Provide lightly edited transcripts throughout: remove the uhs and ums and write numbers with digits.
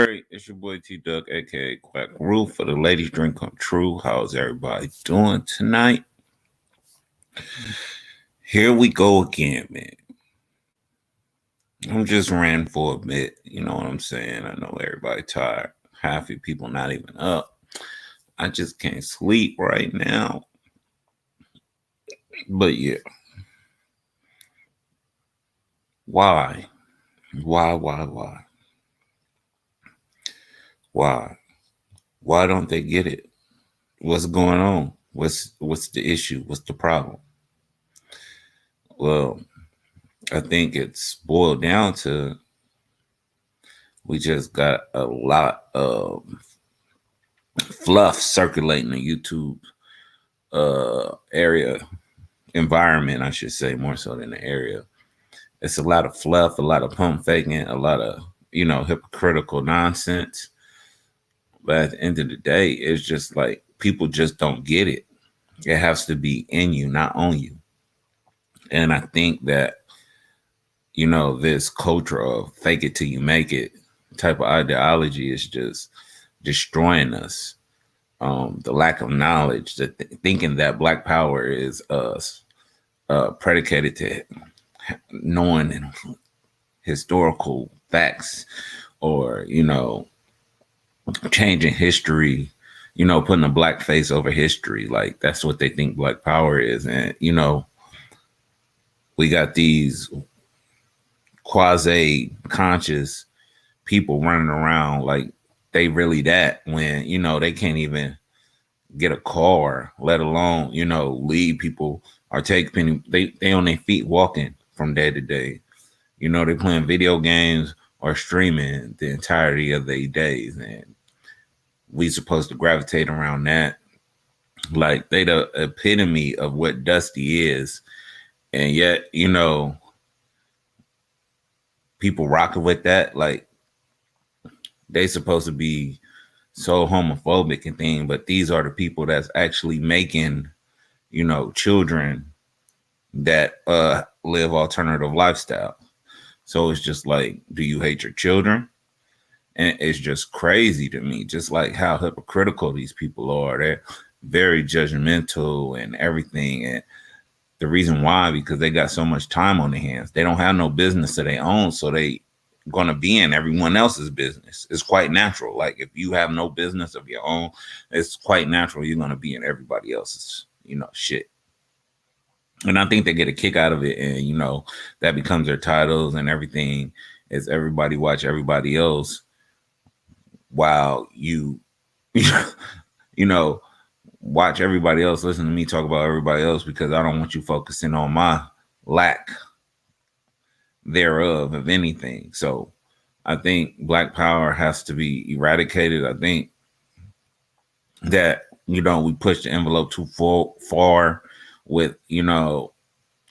Jerry. It's your boy T Duck, aka Quack Roof for the ladies' drink come true. How's everybody doing tonight? Here we go again, man. I'm just ran for a bit. You know what I'm saying? I know everybody tired. Half of people not even up. I just can't sleep right now. But yeah, why? Why? Why? Why don't they get it? What's going on? What's the issue? What's the problem? Well, I think it's boiled down to we just got a lot of fluff circulating the YouTube area environment, I should say, more so than the area. It's a lot of fluff, a lot of pump faking, a lot of hypocritical nonsense. But at the end of the day, it's just like people just don't get it. It has to be in you, not on you. And I think that this culture of fake it till you make it type of ideology is just destroying us. The lack of knowledge, thinking that Black Power is predicated to knowing historical facts or changing history, putting a black face over history. Like that's what they think Black Power is. And we got these quasi conscious people running around like they really that when they can't even get a car, let alone lead people or take penny. They on their feet walking from day to day. They playing video games or streaming the entirety of their days, and we supposed to gravitate around that. Like they the epitome of what Dusty is, and yet people rocking with that. Like they supposed to be so homophobic and thing, but these are the people that's actually making children that live alternative lifestyle. So it's just like, do you hate your children? And it's just crazy to me, just like how hypocritical these people are. They're very judgmental and everything. And the reason why, because they got so much time on their hands. They don't have no business of their own, so they going to be in everyone else's business. It's quite natural. Like if you have no business of your own, it's quite natural you're going to be in everybody else's, shit. And I think they get a kick out of it, and that becomes their titles and everything. Is everybody watch everybody else while you watch everybody else, listen to me talk about everybody else, because I don't want you focusing on my lack thereof of anything. So I think Black Power has to be eradicated. I think that we push the envelope too far with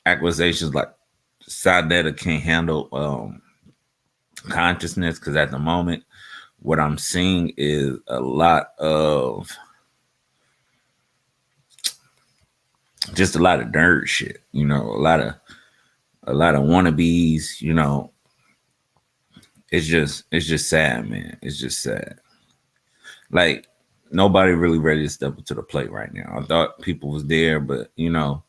accusations like Sadetta can't handle consciousness, because at the moment what I'm seeing is a lot of nerd shit, a lot of wannabes, it's just sad, man. It's just sad. Like nobody really ready to step up to the plate right now. I thought people was there, but you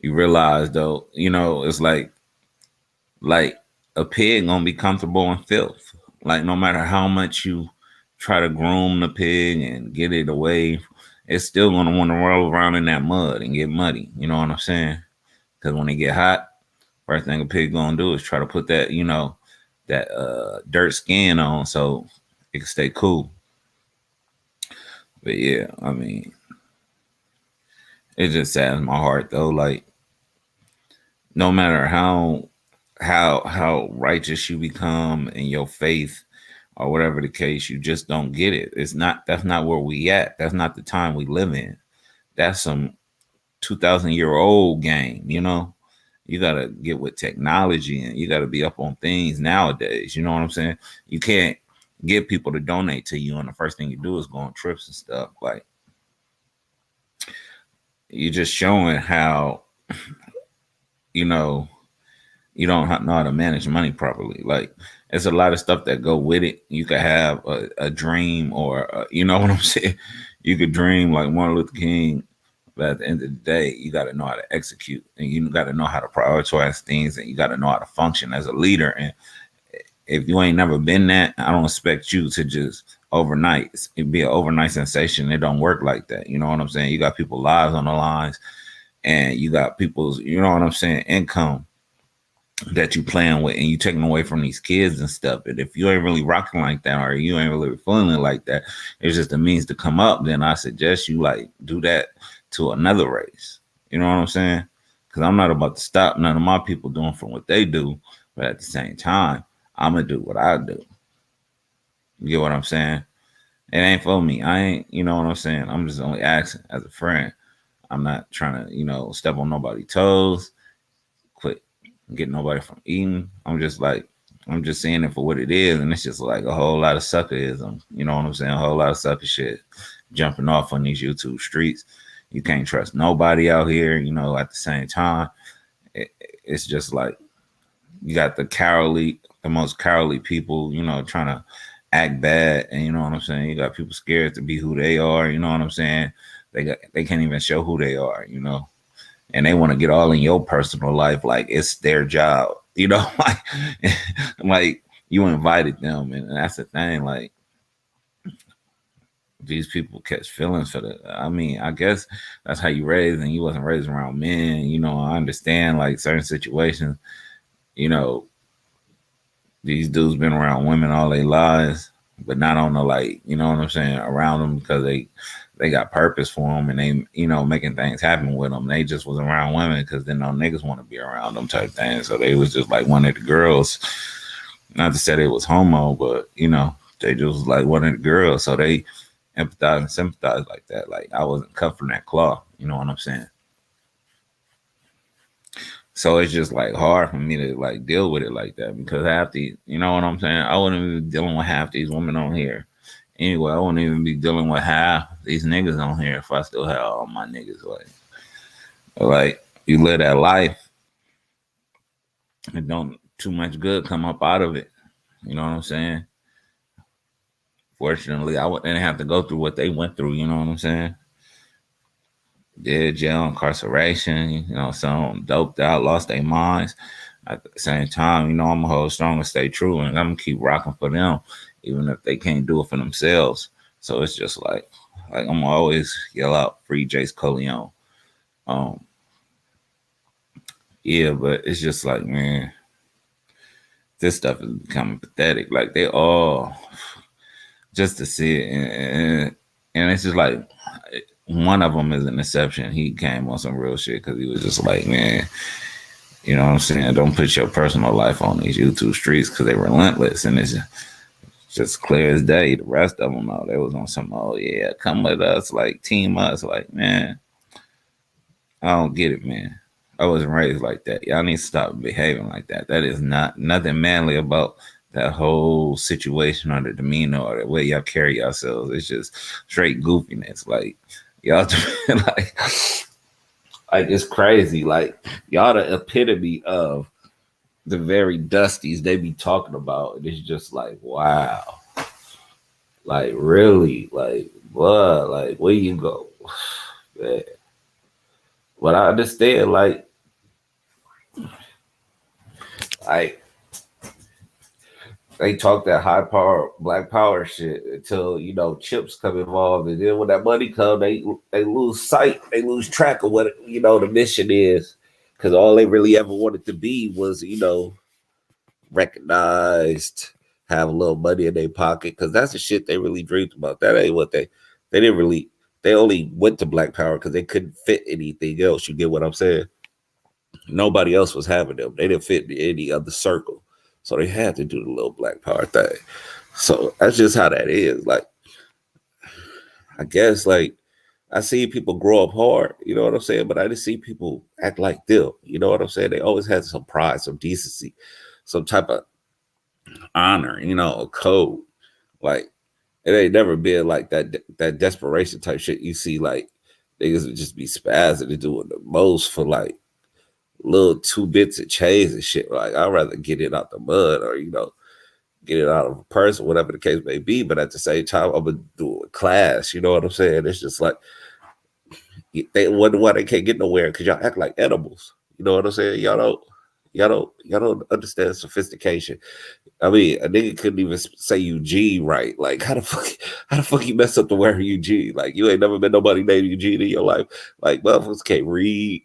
realize though, it's like a pig gonna be comfortable in filth. Like no matter how much you try to groom the pig and get it away, it's still gonna want to roll around in that mud and get muddy. You know what I'm saying? Because when it get hot, first thing a pig gonna do is try to put that, that dirt skin on so it can stay cool. But yeah, I mean, it just saddens my heart though. Like, no matter how righteous you become in your faith or whatever the case, you just don't get it. That's not where we at. That's not the time we live in. That's some 2,000-year-old game, You gotta get with technology and you gotta be up on things nowadays. You know what I'm saying? You can't get people to donate to you and the first thing you do is go on trips and stuff. Like you're just showing how you don't know how to manage money properly. Like it's a lot of stuff that go with it. You could have a dream, or you know what I'm saying. You could dream like Martin Luther King, but at the end of the day, you got to know how to execute, and you got to know how to prioritize things, and you got to know how to function as a leader. And if you ain't never been that, I don't expect you to just overnight it be an overnight sensation. It don't work like that. You know what I'm saying? You got people's lives on the lines, and you got people's, you know what I'm saying, income that you playing with, and you taking away from these kids and stuff. And if you ain't really rocking like that, or you ain't really feeling like that, it's just a means to come up. Then I suggest you like do that to another race. You know what I'm saying? Because I'm not about to stop none of my people doing from what they do, but at the same time, I'm gonna do what I do. You get what I'm saying? It ain't for me. I ain't, you know what I'm saying? I'm just only asking as a friend. I'm not trying to, step on nobody's toes, quit getting nobody from eating. I'm just seeing it for what it is. And it's just like a whole lot of suckerism. You know what I'm saying? A whole lot of sucker shit jumping off on these YouTube streets. You can't trust nobody out here, at the same time. It's just like you got the most cowardly people, trying to act bad, and you know what I'm saying. You got people scared to be who they are. You know what I'm saying. They can't even show who they are. And they want to get all in your personal life like it's their job. Like you invited them, and that's the thing. Like these people catch feelings for the. I mean, I guess that's how you raised, and you wasn't raised around men. I understand like certain situations. You know, these dudes been around women all their lives, but not on the like, you know what I'm saying, around them because they got purpose for them, and they, making things happen with them. They just was around women because then no niggas want to be around them type thing. So they was just like one of the girls. Not to say they was homo, but they just was like one of the girls. So they empathize and sympathize like that. Like I wasn't cut from that cloth. You know what I'm saying? So it's just like hard for me to like deal with it like that because half these, you know what I'm saying? I wouldn't be dealing with half these women on here. Anyway, I wouldn't even be dealing with half these niggas on here if I still had all my niggas. Like you live that life and don't too much good come up out of it. You know what I'm saying? Fortunately, I didn't have to go through what they went through. You know what I'm saying? Did jail, incarceration, some doped out, lost their minds. At the same time, I'm gonna hold strong and stay true, and I'm gonna keep rocking for them, even if they can't do it for themselves. So it's just like I'm gonna always yell out "Free Jace Coleon." Yeah, but it's just like, man, this stuff is becoming pathetic. Like they all just to see it, and it's just like one of them is an exception. He came on some real shit because he was just like, man, you know what I'm saying? Don't put your personal life on these YouTube streets because they're relentless, and it's just clear as day. The rest of them, though, they was on some, oh yeah, come with us, like team us. Like, man, I don't get it, man. I wasn't raised like that. Y'all need to stop behaving like that. That is nothing manly about that whole situation or the demeanor or the way y'all carry yourselves. It's just straight goofiness. Like y'all like it's crazy. Like y'all the epitome of the very dusties they be talking about. It's just like, wow. Like really, like what? Like where you go? Man. But I understand, like they talk that high power, black power shit until chips come involved, and then when that money come, they lose sight, they lose track of what the mission is, because all they really ever wanted to be was recognized, have a little money in their pocket, because that's the shit they really dreamed about. That ain't what they didn't really. They only went to black power because they couldn't fit anything else. You get what I'm saying? Nobody else was having them. They didn't fit in any other circle. So they had to do the little black power thing. So that's just how that is. Like, I guess, like, I see people grow up hard, you know what I'm saying? But I didn't see people act like them. You know what I'm saying? They always had some pride, some decency, some type of honor, a code. Like, it ain't never been like that desperation type shit you see, like, niggas would just be spazzing and doing the most for, like, little 2 bits of change and shit. Like, I'd rather get it out the mud or, get it out of a person, whatever the case may be. But at the same time, I'm gonna do a class. You know what I'm saying? It's just like they wonder why they can't get nowhere because y'all act like animals. You know what I'm saying? Y'all don't understand sophistication. I mean, a nigga couldn't even say Eugene right. Like, how the fuck you mess up the word Eugene? Like, you ain't never met nobody named Eugene in your life. Like, motherfuckers can't read.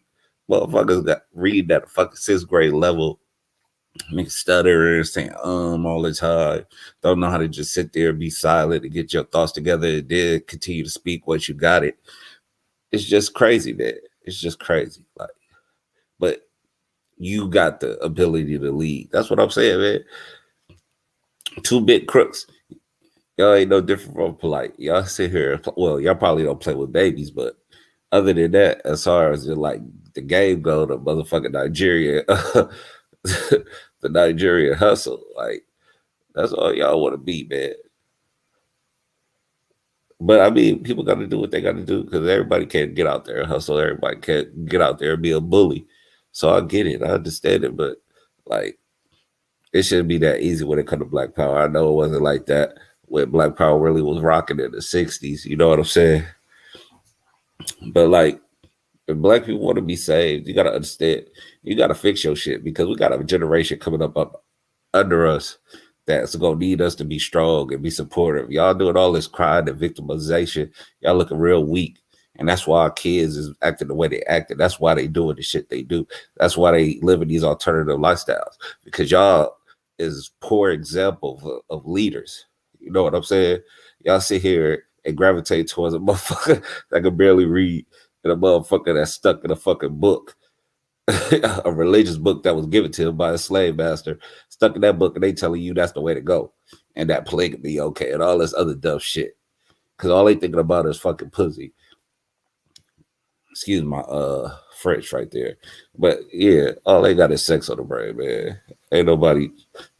Motherfuckers got read at a fucking sixth grade level. Niggas stutter, saying all the time. Don't know how to just sit there and be silent and get your thoughts together and then continue to speak once you got it. It's just crazy, man. It's just crazy. Like, but you got the ability to lead. That's what I'm saying, man. Two bit crooks. Y'all ain't no different from polite. Y'all sit here. Well, y'all probably don't play with babies, but other than that, as far as like the game go, the motherfucking Nigeria, the Nigeria hustle, like that's all y'all want to be, man. But I mean, people got to do what they got to do because everybody can't get out there and hustle. Everybody can't get out there and be a bully. So I get it. I understand it, but like it shouldn't be that easy when it comes to Black Power. I know it wasn't like that when Black Power really was rocking in the '60s. You know what I'm saying? But like, if Black people want to be saved, you gotta understand. You gotta fix your shit because we got a generation coming up under us that's gonna need us to be strong and be supportive. Y'all doing all this crying and victimization. Y'all looking real weak. And that's why our kids is acting the way they acted. That's why they doing the shit they do. That's why they living these alternative lifestyles. Because y'all is poor example of leaders. You know what I'm saying? Y'all sit here and gravitate towards a motherfucker that can barely read and a motherfucker that's stuck in a fucking book, a religious book that was given to him by a slave master, stuck in that book, and they telling you that's the way to go, and that polygamy okay, and all this other dumb shit. Because all they thinking about is fucking pussy. Excuse my French right there, but yeah, all they got is sex on the brain, man. Ain't nobody,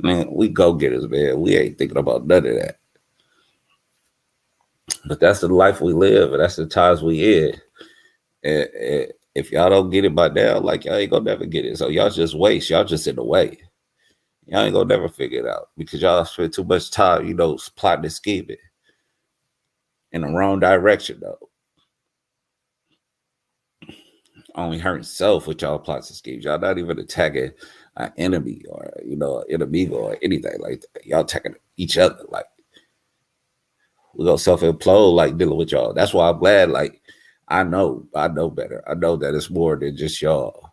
man. We go getters, man. We ain't thinking about none of that. But that's the life we live, and that's the times we in. And if y'all don't get it by now, like y'all ain't gonna never get it. So y'all just waste. Y'all just in the way. Y'all ain't gonna never figure it out because y'all spend too much time, plotting and scheming in the wrong direction though. Only hurting self with y'all plots and schemes. Y'all not even attacking an enemy or an enemigo or anything like that. Y'all attacking each other. Like we gonna self implode like dealing with y'all. That's why I'm glad. Like I know better. I know that it's more than just y'all.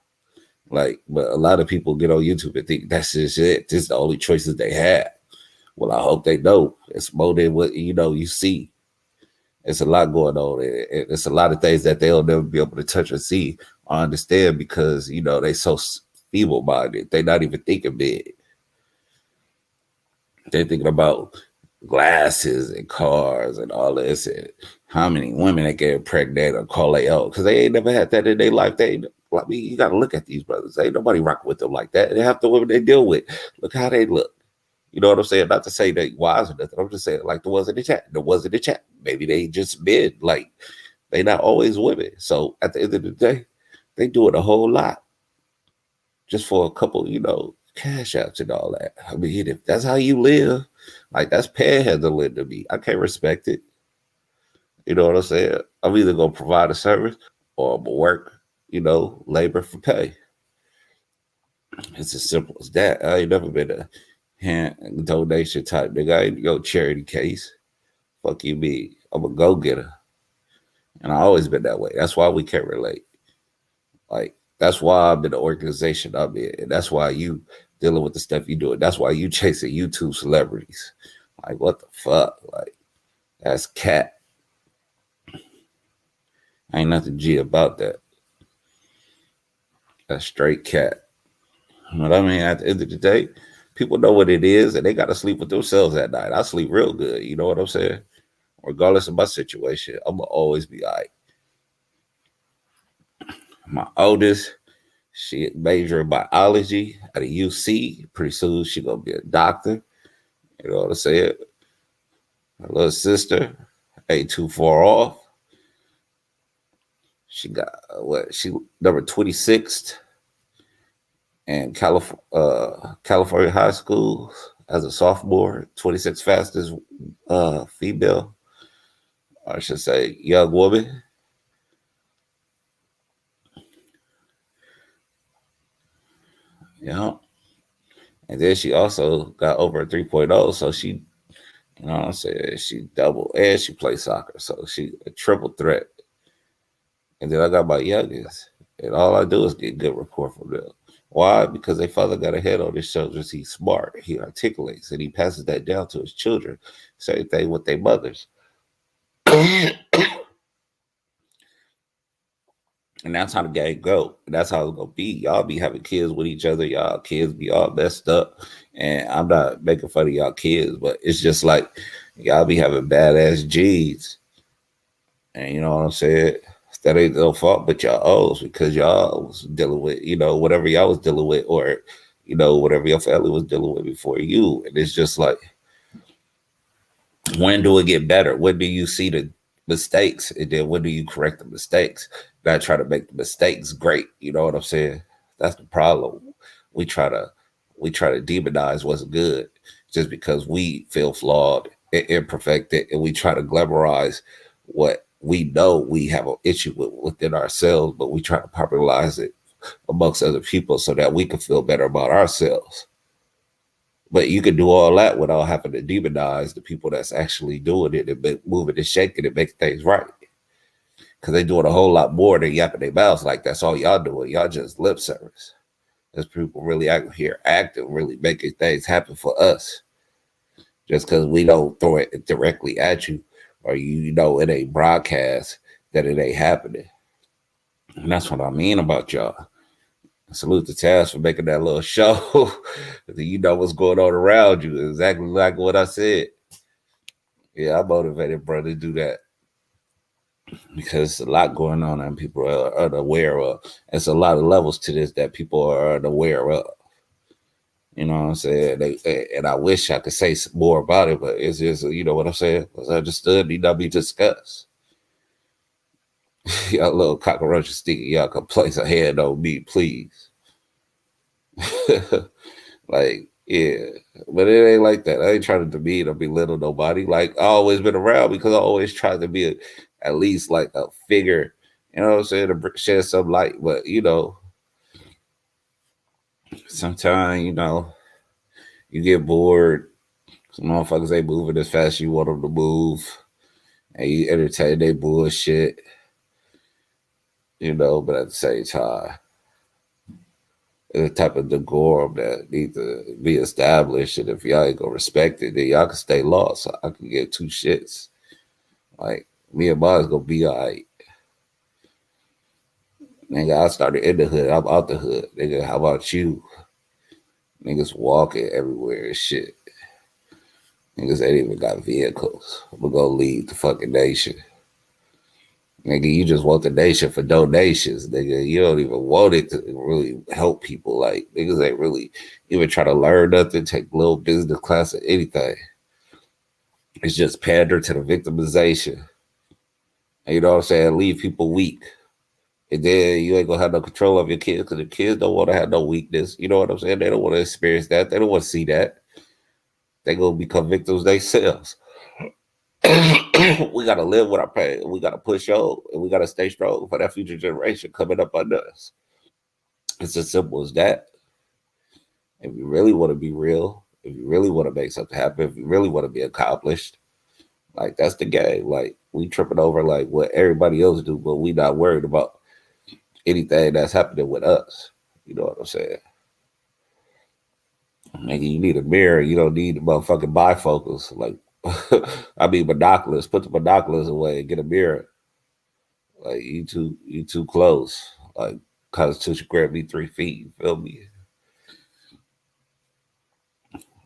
Like, but a lot of people get on YouTube and think that's just it. This is the only choices they have. Well, I hope they know it's more than what you see. It's a lot going on. It's a lot of things that they'll never be able to touch or see or understand because they so feeble minded. They're not even thinking big. They're thinking about glasses and cars and all this and how many women they get pregnant or call they out because they ain't never had that in their life. I mean, you got to look at these brothers. Ain't nobody rocking with them like that. They have the women they deal with. Look how they look. You know what I'm saying? Not to say they wise or nothing. I'm just saying like the ones in the chat. The ones in the chat. Maybe they just men. Like they not always women. So at the end of the day, they doing a whole lot just for a couple, cash outs and all that. I mean, if that's how you live, like that's panhandling to me. I can't respect it. You know what I'm saying? I'm either gonna provide a service or I'm gonna work, labor for pay. It's as simple as that. I ain't never been a hand donation type nigga. I ain't your charity case. Fuck you me. I'm a go getter. And I always been that way. That's why we can't relate. Like that's why I'm in the organization I'm in. And that's why you dealing with the stuff you doing. That's why you chasing YouTube celebrities. Like what the fuck? Like that's cat. Ain't nothing G about that. That's straight cat. But I mean, at the end of the day, people know what it is and they got to sleep with themselves at night. I sleep real good. You know what I'm saying? Regardless of my situation, I'm going to always be all right. My oldest, she major in biology at a UC. Pretty soon she going to be a doctor. You know what I'm saying? My little sister ain't too far off. She got she number 26th in California high schools as a sophomore, 26 fastest female, I should say young woman. Yeah. And then she also got over a 3.0. So she, you know what I'm saying? She double and she plays soccer. So she a triple threat. And then I got my youngest. And all I do is get good rapport from them. Why? Because their father got a head on his shoulders. He's smart. He articulates and he passes that down to his children. Same thing with their mothers. And that's how the game go. And that's how it's gonna be. Y'all be having kids with each other. Y'all kids be all messed up. And I'm not making fun of y'all kids, but it's just like y'all be having badass G's. And you know what I'm saying? That ain't no fault but y'all owes because y'all was dealing with, whatever y'all was dealing with, or whatever your family was dealing with before you. And it's just like, when do it get better? When do you see the mistakes? And then when do you correct the mistakes? Not try to make the mistakes great. You know what I'm saying? That's the problem. We try to demonize what's good just because we feel flawed and imperfected, and we try to glamorize what we know we have an issue with within ourselves, but we try to popularize it amongst other people so that we can feel better about ourselves. But you can do all that without having to demonize the people that's actually doing it and moving and shaking and making things right. Because they doing a whole lot more than yapping their mouths like that's all y'all doing. Y'all just lip service. There's people really out here acting, really making things happen for us. Just because we don't throw it directly at you, or it ain't broadcast, that it ain't happening. And that's what I mean about y'all. Salute to Taz for making that little show. You know what's going on around you. Exactly like what I said. Yeah, I'm motivated, bro, to do that. Because a lot going on and people are unaware of. It's a lot of levels to this that people are unaware of. You know what I'm saying? And I wish I could say more about it, but it's just, you know what I'm saying? It's understood, need not be discussed. Y'all little cockroaches sticking y'all can place a hand on me, please. Like, yeah. But it ain't like that. I ain't trying to demean or belittle nobody. Like, I always been around because I always tried to be at least like a figure, you know what I'm saying, to shed some light. But, sometimes, you get bored. Some motherfuckers ain't moving as fast as you want them to move. And you entertain their bullshit. But at the same time, the type of decorum that need to be established. And if y'all ain't gonna respect it, then y'all can stay lost. So I can get two shits. Like, me and mine's gonna be all right. Nigga, I started in the hood. I'm out the hood. Nigga, how about you? Niggas walking everywhere and shit. Niggas ain't even got vehicles. I'm gonna go lead the fucking nation. Nigga, you just want the nation for donations, nigga. You don't even want it to really help people. Like, niggas ain't really even try to learn nothing, take little business class or anything. It's just pander to the victimization. And you know what I'm saying? Leave people weak. And then you ain't gonna have no control of your kids because the kids don't want to have no weakness. You know what I'm saying? They don't want to experience that. They don't want to see that. They gonna become victims themselves. We gotta live with our pain. We gotta push on, and we gotta stay strong for that future generation coming up under us. It's as simple as that. If you really want to be real, if you really want to make something happen, if you really want to be accomplished, like that's the game. Like, we tripping over like what everybody else do, but we not worried about anything that's happening with us. You know what I'm saying? Nigga, you need a mirror. You don't need motherfucking bifocals. Like, I mean binoculars. Put the binoculars away and get a mirror. Like, you too close. Like, Constitution grant me 3 feet. You feel me?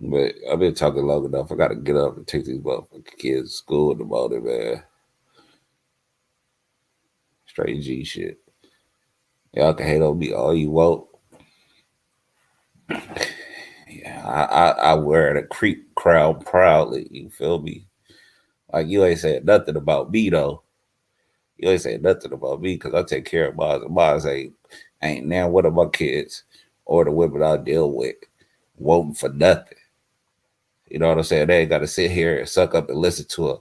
But I've been talking long enough. I gotta get up and take these motherfucking kids to school in the morning, man. Straight G shit. Y'all can hate on me all you want. Yeah, I wear the creep crown proudly. You feel me? Like, you ain't saying nothing about me though. You ain't saying nothing about me because I take care of mine. Mine ain't now one of my kids or the women I deal with wanting for nothing. You know what I'm saying? They ain't got to sit here and suck up and listen to a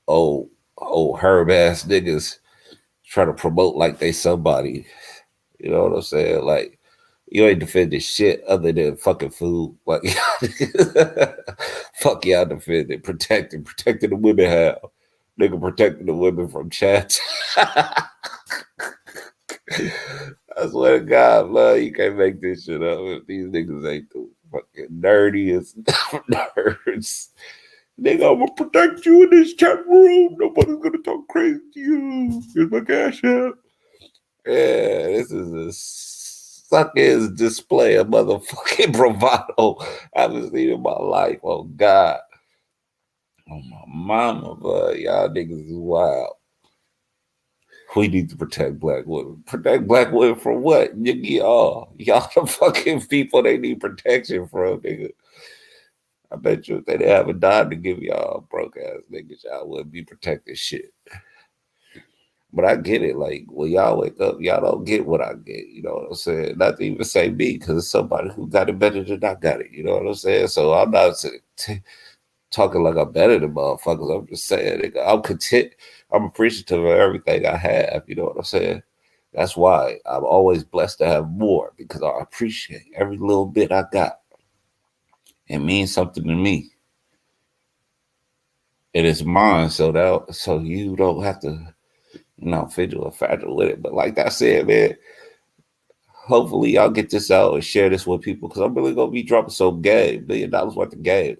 old herb ass niggas try to promote like they somebody. You know what I'm saying? Like you ain't defending shit other than fucking food. Like fuck y'all defending, protecting the women how. Nigga protecting the women from chats. I swear to God, love, you can't make this shit up. If these niggas ain't the fucking nerdiest nerds. Nigga, I'm gonna protect you in this chat room. Nobody's gonna talk crazy to you. Here's my cash app. Yeah, this is a suck-ass display of motherfucking bravado I haven't seen in my life. Oh, God. Oh, my mama, but y'all niggas is wild. We need to protect black women. Protect black women from what? Nigga, y'all the fucking people they need protection from, nigga. I bet you if they didn't have a dime to give y'all broke ass niggas, y'all wouldn't be protecting shit. But I get it. Like when y'all wake up, y'all don't get what I get. You know what I'm saying? Not to even say me, because it's somebody who got it better than I got it. You know what I'm saying? So I'm not talking like I'm better than motherfuckers. I'm just saying, nigga, I'm content. I'm appreciative of everything I have. You know what I'm saying? That's why I'm always blessed to have more because I appreciate every little bit I got. It means something to me. It is mine, so you don't have to, fiddle or faddle with it. But like I said, man, hopefully y'all get this out and share this with people because I'm really gonna be dropping some game, $1 million worth of game.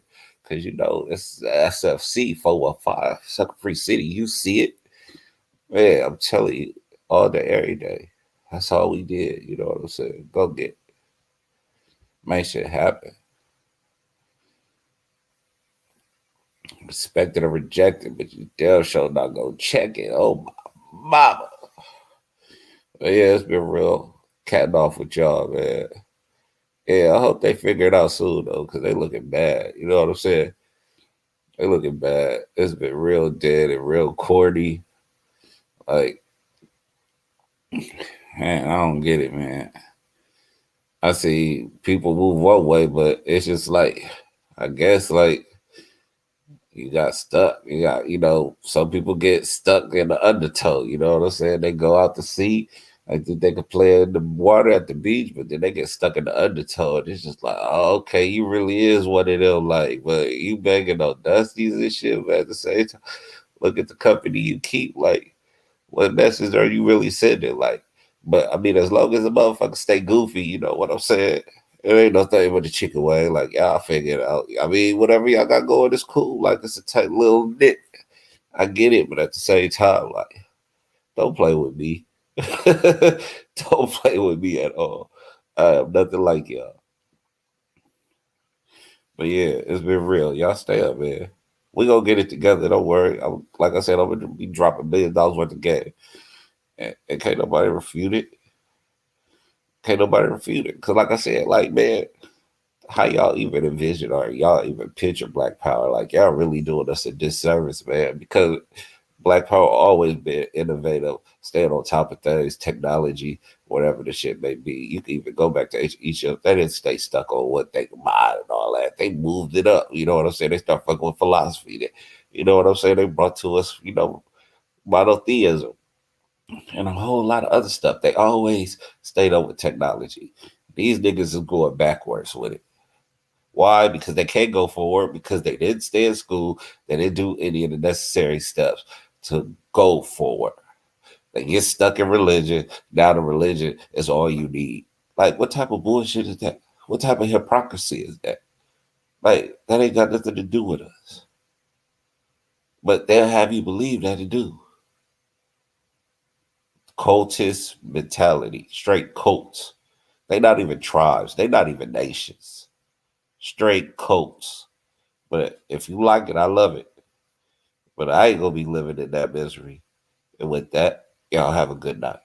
Cause it's SFC 415, Sucker Free City. You see it? Man, I'm telling you, all day, every day. That's all we did. You know what I'm saying? Go get it. Make shit happen. Respected or rejected, but you damn sure not gonna check it. Oh my mama. But yeah, it's been real catting off with y'all, man. Yeah, I hope they figure it out soon though, because they looking bad. You know what I'm saying? They looking bad. It's been real dead and real corny. Like, man, I don't get it, man. I see people move one way, but it's just like, I guess, like, you got stuck. Some people get stuck in the undertow. You know what I'm saying? They go out to sea. I think they could play in the water at the beach, but then they get stuck in the undertow. And it's just like, oh, okay, you really is one of them. Like, but you banging on dusties and shit, but at the same time, look at the company you keep. Like, what message are you really sending? Like, but I mean, as long as the motherfucker stay goofy, you know what I'm saying? It ain't no thing but the chicken way. Like, y'all figure it out. I mean, whatever y'all got going is cool. Like, it's a tight little knit. I get it, but at the same time, like, don't play with me. Don't play with me at all. I am nothing like y'all. But yeah, it's been real. Y'all stay up, man. We gonna get it together. Don't worry. Like I said, I'm gonna be dropping $1 million worth of game, and can't nobody refute it. Can't nobody refute it. Cause like I said, like man, how y'all even envision or y'all even picture Black Power? Like y'all really doing us a disservice, man. Because Black Power always been innovative, staying on top of things, technology, whatever the shit may be. You can even go back to each of them. They didn't stay stuck on what they mind and all that. They moved it up. You know what I'm saying? They start fucking with philosophy. You know what I'm saying? They brought to us, monotheism and a whole lot of other stuff. They always stayed up with technology. These niggas is going backwards with it. Why? Because they can't go forward because they didn't stay in school. They didn't do any of the necessary steps to go forward. They get stuck in religion. Now the religion is all you need. Like, what type of bullshit is that? What type of hypocrisy is that? Like, that ain't got nothing to do with us. But they'll have you believe that it do. Cultist mentality. Straight cults. They not even tribes. They not even nations. Straight cults. But if you like it, I love it. But I ain't gonna be living in that misery. And with that, y'all have a good night.